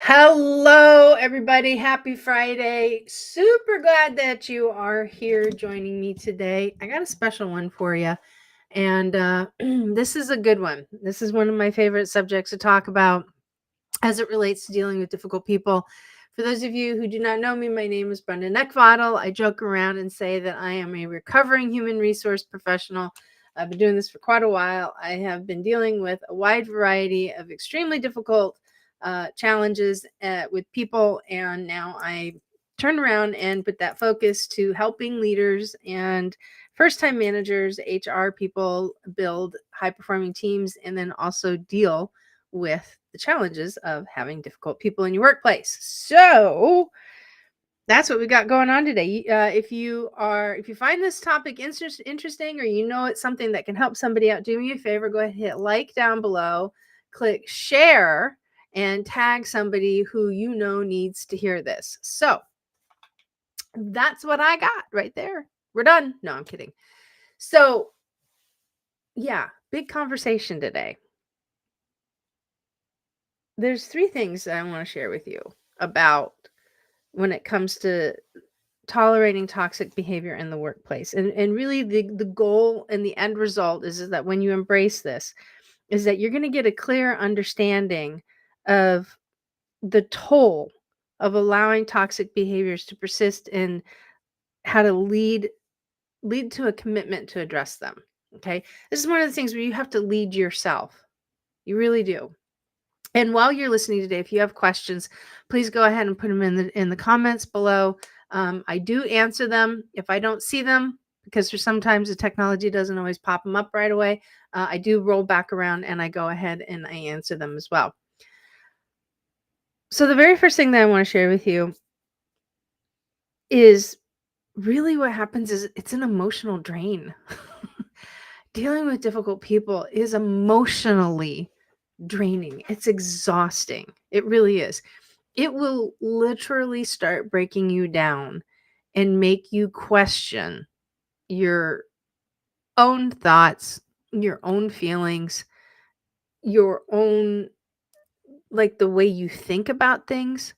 Hello, everybody. Happy Friday. Super glad that you are here joining me today. I got a special one for you. And this is a good one. This is one of my favorite subjects to talk about as it relates to dealing with difficult people. For those of you who do not know me, my name is Brenda Neckvaddle. I joke around and say that I am a recovering human resource professional. I've been doing this for quite a while. I have been dealing with a wide variety of extremely difficult challenges with people, and now I turn around and put that focus to helping leaders and first time managers, HR people build high performing teams and then also deal with the challenges of having difficult people in your workplace. So that's what we got going on today. If you find this topic interesting, or you know it's something that can help somebody out, do me a favor, go ahead and hit like down below, click share, and tag somebody who you know needs to hear this. So that's what I got right there. We're done. No, I'm kidding. So yeah, big conversation today. There's three things that I want to share with you about when it comes to tolerating toxic behavior in the workplace. And really the goal and the end result is that when you embrace this, is that you're going to get a clear understanding of the toll of allowing toxic behaviors to persist and how to lead to a commitment to address them. Okay. This is one of the things where you have to lead yourself. You really do. And while you're listening today, if you have questions, please go ahead and put them in the comments below. I do answer them. If I don't see them, because for sometimes the technology doesn't always pop them up right away, I do roll back around and I go ahead and I answer them as well. So the very first thing that I want to share with you is really what happens is it's an emotional drain. Dealing with difficult people is emotionally draining. It's exhausting. It really is. It will literally start breaking you down and make you question your own thoughts, your own feelings, your own, like, the way you think about things.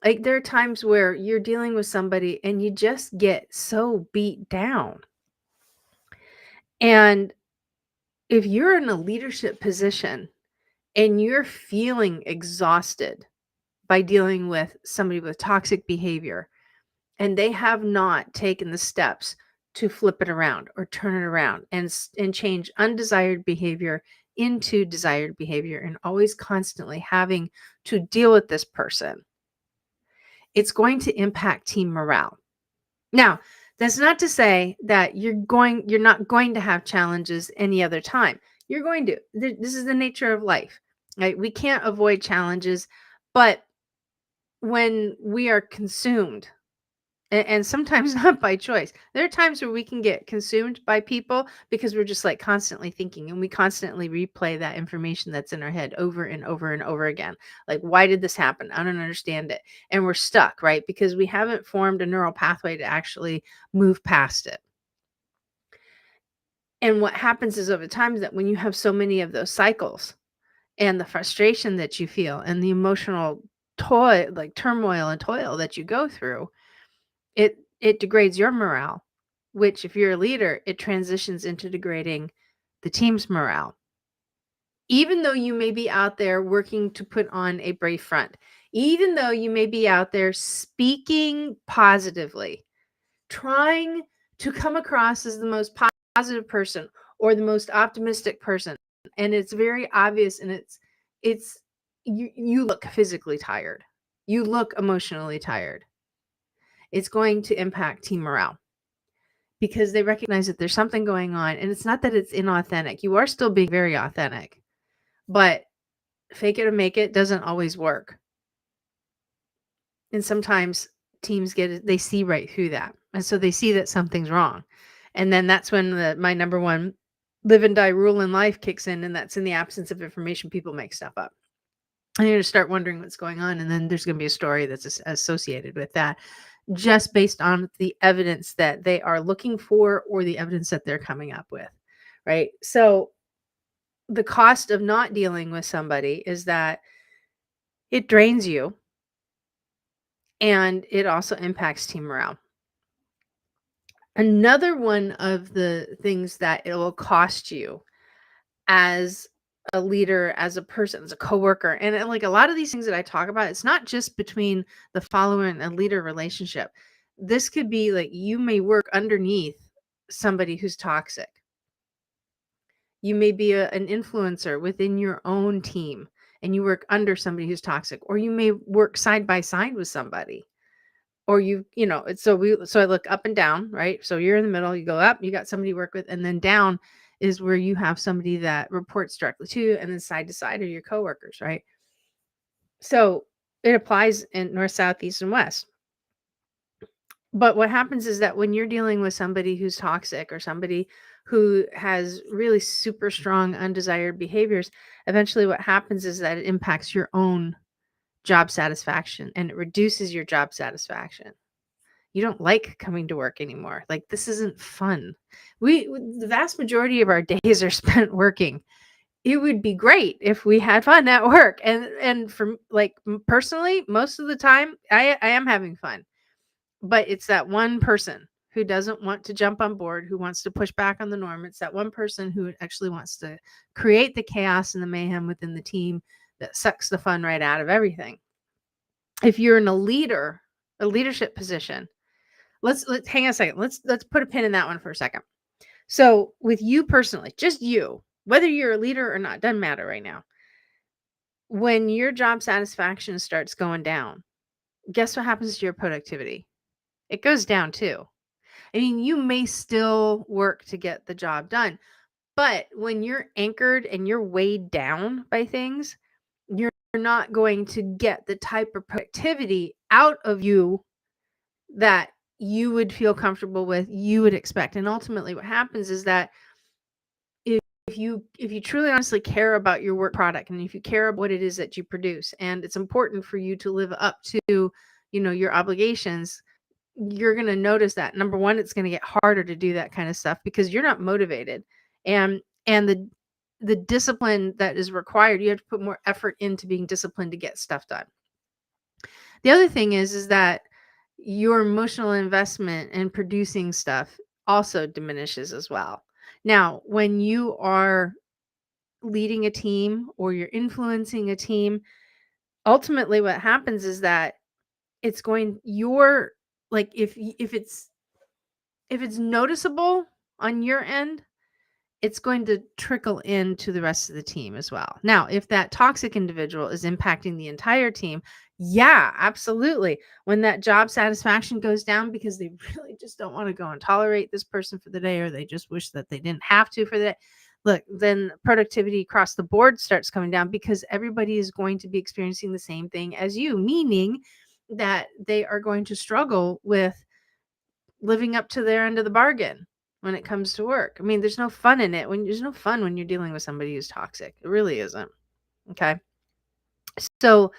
Like, there are times where you're dealing with somebody and you just get so beat down. And if you're in a leadership position and you're feeling exhausted by dealing with somebody with toxic behavior, and they have not taken the steps to flip it around or turn it around and change undesired behavior into desired behavior, and always constantly having to deal with this person, it's going to impact team morale. Now, that's not to say that you're not going to have challenges any other time. You're going to. This is the nature of life, right? We can't avoid challenges, but when we are consumed, and sometimes not by choice. There are times where we can get consumed by people because we're just like constantly thinking, and we constantly replay that information that's in our head over and over and over again. Like, why did this happen? I don't understand it. And we're stuck, right? Because we haven't formed a neural pathway to actually move past it. And what happens is over time is that when you have so many of those cycles and the frustration that you feel and the emotional toil, like turmoil and toil that you go through, it degrades your morale, which if you're a leader, it transitions into degrading the team's morale. Even though you may be out there working to put on a brave front, even though you may be out there speaking positively, trying to come across as the most positive person or the most optimistic person, and it's very obvious, and it's you look physically tired. You look emotionally tired. It's going to impact team morale because they recognize that there's something going on, and it's not that it's inauthentic. You are still being very authentic, but fake it or make it doesn't always work. And sometimes teams they see right through that. And so they see that something's wrong. And then that's when my number one live and die rule in life kicks in. And that's in the absence of information, people make stuff up. And you're going to start wondering what's going on. And then there's going to be a story that's associated with that, just based on the evidence that they are looking for or the evidence that they're coming up with. Right. So the cost of not dealing with somebody is that it drains you, and it also impacts team morale. Another one of the things that it will cost you as a leader, as a person, as a coworker, and like a lot of these things that I talk about, it's not just between the follower and a leader relationship. This could be like you may work underneath somebody who's toxic. You may be an influencer within your own team and you work under somebody who's toxic, or you may work side by side with somebody, or it's so I look up and down, right? So you're in the middle, you go up, you got somebody you work with, and then down is where you have somebody that reports directly to you, and then side to side are your coworkers, right? So it applies in north, south, east, and west. But what happens is that when you're dealing with somebody who's toxic or somebody who has really super strong undesired behaviors, eventually what happens is that it impacts your own job satisfaction and it reduces your job satisfaction. You don't like coming to work anymore. Like, this isn't fun. The vast majority of our days are spent working. It would be great if we had fun at work. And for like personally, most of the time I am having fun. But it's that one person who doesn't want to jump on board, who wants to push back on the norm. It's that one person who actually wants to create the chaos and the mayhem within the team that sucks the fun right out of everything. If you're in a leadership position, let's hang on a second. Let's put a pin in that one for a second. So with you personally, just you, whether you're a leader or not, doesn't matter right now. When your job satisfaction starts going down, guess what happens to your productivity? It goes down too. I mean, you may still work to get the job done, but when you're anchored and you're weighed down by things, you're not going to get the type of productivity out of you that you would feel comfortable with, you would expect. And ultimately what happens is that if you truly honestly care about your work product, and if you care about what it is that you produce, and it's important for you to live up to, your obligations, you're going to notice that number one, it's going to get harder to do that kind of stuff because you're not motivated, and the discipline that is required, you have to put more effort into being disciplined to get stuff done. The other thing is that your emotional investment in producing stuff also diminishes as well. Now, when you are leading a team or you're influencing a team, ultimately what happens is that it's going your like if it's noticeable on your end, it's going to trickle into the rest of the team as well. Now, if that toxic individual is impacting the entire team, yeah, absolutely. When that job satisfaction goes down because they really just don't want to go and tolerate this person for the day, or they just wish that they didn't have to for the day, look, then productivity across the board starts coming down because everybody is going to be experiencing the same thing as you, meaning that they are going to struggle with living up to their end of the bargain when it comes to work. I mean, there's no fun in it. There's no fun when you're dealing with somebody who's toxic. It really isn't. Okay. So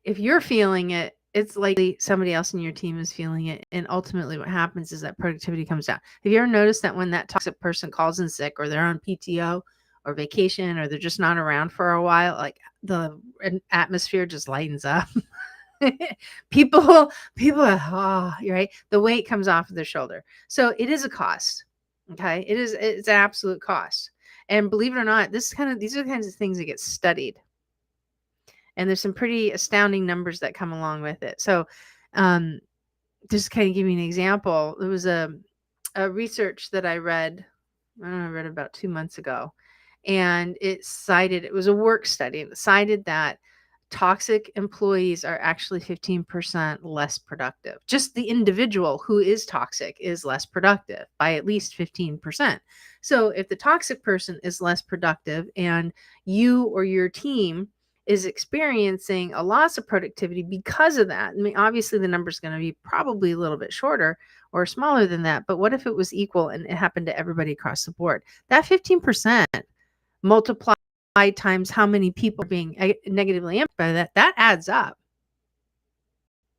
if you're feeling it, it's likely somebody else in your team is feeling it. And ultimately what happens is that productivity comes down. Have you ever noticed that when that toxic person calls in sick, or they're on PTO or vacation, or they're just not around for a while, like the atmosphere just lightens up? people are, right? The weight comes off of their shoulder. So it is a cost. Okay. It's an absolute cost. And believe it or not, these are the kinds of things that get studied. And there's some pretty astounding numbers that come along with it. So just kind of give you an example. There was a research that I read about 2 months ago, and it was a work study, and it cited that toxic employees are actually 15% less productive. Just the individual who is toxic is less productive by at least 15%. So if the toxic person is less productive and you or your team is experiencing a loss of productivity because of that, I mean, obviously the number is going to be probably a little bit shorter or smaller than that. But what if it was equal and it happened to everybody across the board? That 15% multiplied times how many people are being negatively impacted by that adds up.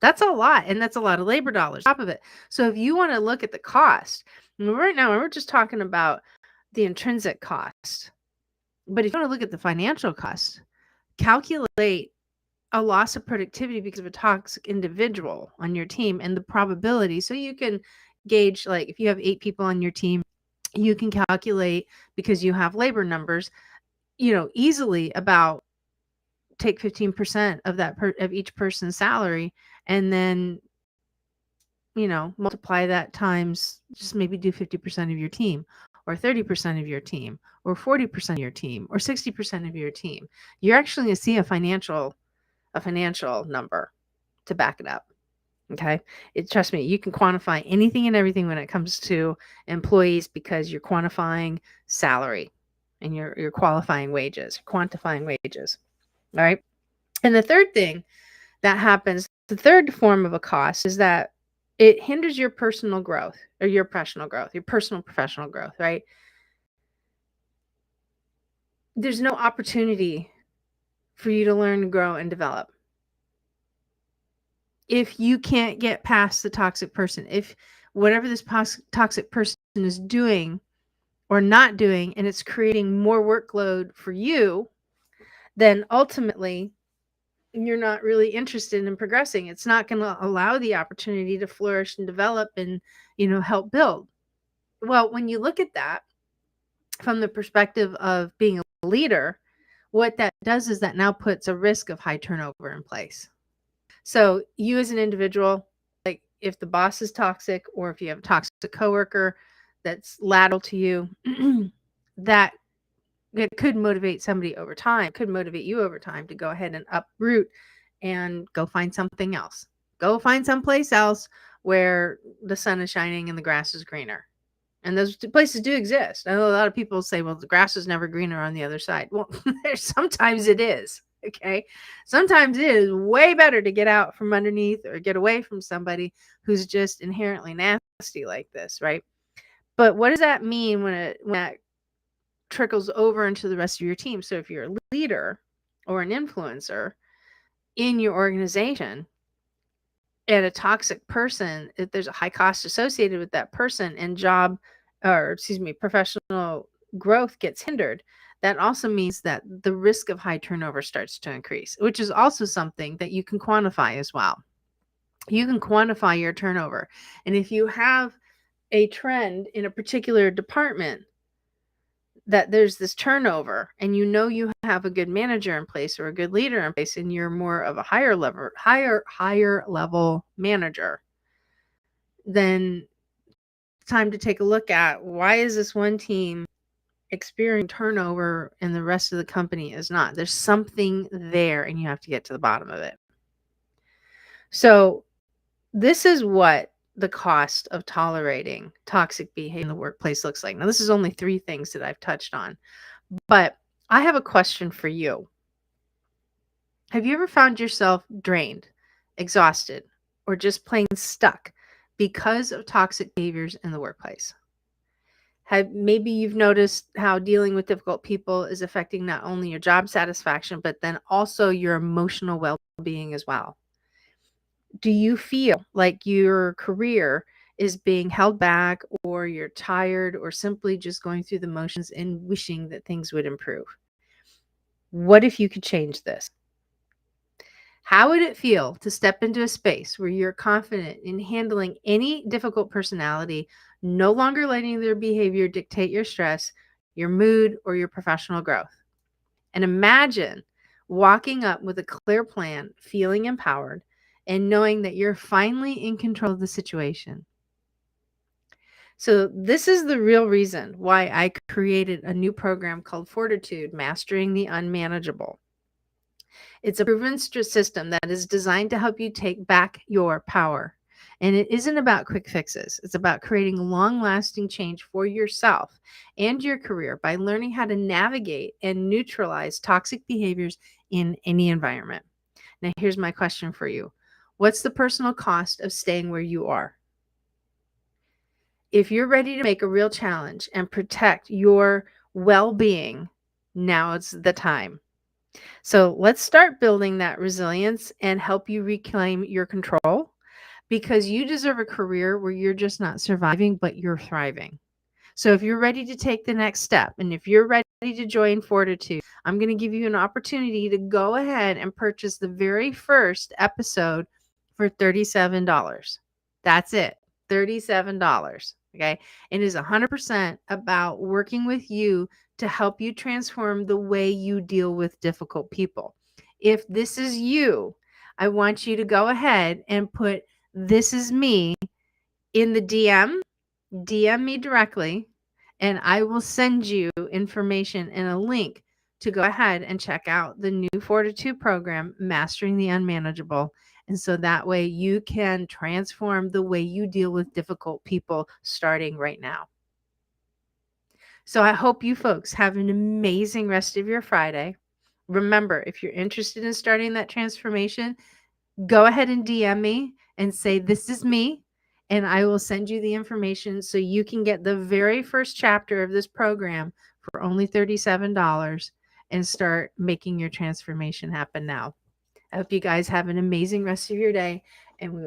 That's a lot. And that's a lot of labor dollars on top of it. So if you want to look at the cost, right now we're just talking about the intrinsic cost. But if you want to look at the financial cost, calculate a loss of productivity because of a toxic individual on your team and the probability. So you can gauge, like if you have 8 people on your team, you can calculate, because you have labor numbers, easily about take 15% of that of each person's salary, and then multiply that times, just maybe do 50% of your team, or 30% of your team, or 40% of your team, or 60% of your team. You're actually going to see a financial number to back it up. Okay. Trust me, you can quantify anything and everything when it comes to employees, because you're quantifying salary and you're qualifying wages, quantifying wages. All right. And the third thing that happens, the third form of a cost, is that it hinders your personal growth, or your professional growth, your personal professional growth, right? There's no opportunity for you to learn, grow, and develop if you can't get past the toxic person. If whatever this toxic person is doing or not doing, and it's creating more workload for you, then ultimately you're not really interested in progressing. It's not going to allow the opportunity to flourish and develop and, help build. Well, when you look at that from the perspective of being a leader, what that does is that now puts a risk of high turnover in place. So you as an individual, like if the boss is toxic, or if you have a toxic coworker that's lateral to you, that it could motivate somebody over time, could motivate you over time to go ahead and uproot and go find something else. Go find someplace else where the sun is shining and the grass is greener. And those places do exist. I know a lot of people say, well, the grass is never greener on the other side. Well, sometimes it is. Okay. Sometimes it is way better to get out from underneath or get away from somebody who's just inherently nasty like this, right? But what does that mean when that trickles over into the rest of your team? So if you're a leader or an influencer in your organization, and a toxic person, if there's a high cost associated with that person, and professional growth gets hindered, that also means that the risk of high turnover starts to increase, which is also something that you can quantify as well. You can quantify your turnover. And if you have a trend in a particular department that there's this turnover, and you have a good manager in place or a good leader in place, and you're more of a higher level manager, then it's time to take a look at, why is this one team experiencing turnover and the rest of the company is not? There's something there, and you have to get to the bottom of it. So this is what the cost of tolerating toxic behavior in the workplace looks like. Now, this is only 3 things that I've touched on, but I have a question for you. Have you ever found yourself drained, exhausted, or just plain stuck because of toxic behaviors in the workplace? Maybe you've noticed how dealing with difficult people is affecting not only your job satisfaction, but then also your emotional well-being as well. Do you feel like your career is being held back, or you're tired, or simply just going through the motions and wishing that things would improve? What if you could change this? How would it feel to step into a space where you're confident in handling any difficult personality, no longer letting their behavior dictate your stress, your mood, or your professional growth? And imagine walking up with a clear plan, feeling empowered, and knowing that you're finally in control of the situation. So this is the real reason why I created a new program called Fortitude: Mastering the Unmanageable. It's a proven system that is designed to help you take back your power. And it isn't about quick fixes. It's about creating long-lasting change for yourself and your career by learning how to navigate and neutralize toxic behaviors in any environment. Now, here's my question for you. What's the personal cost of staying where you are? If you're ready to make a real challenge and protect your well-being, now is the time. So let's start building that resilience and help you reclaim your control, because you deserve a career where you're just not surviving, but you're thriving. So if you're ready to take the next step, and if you're ready to join Fortitude, I'm going to give you an opportunity to go ahead and purchase the very first episode for $37. That's it, $37. Okay. It is 100% about working with you to help you transform the way you deal with difficult people. If this is you, I want you to go ahead and put "this is me" in the DM me directly, and I will send you information and a link to go ahead and check out the new Fortitude program, Mastering the Unmanageable. And so that way you can transform the way you deal with difficult people starting right now. So I hope you folks have an amazing rest of your Friday. Remember, if you're interested in starting that transformation, go ahead and DM me and say, "This is me," and I will send you the information so you can get the very first chapter of this program for only $37 and start making your transformation happen now. I hope you guys have an amazing rest of your day, and we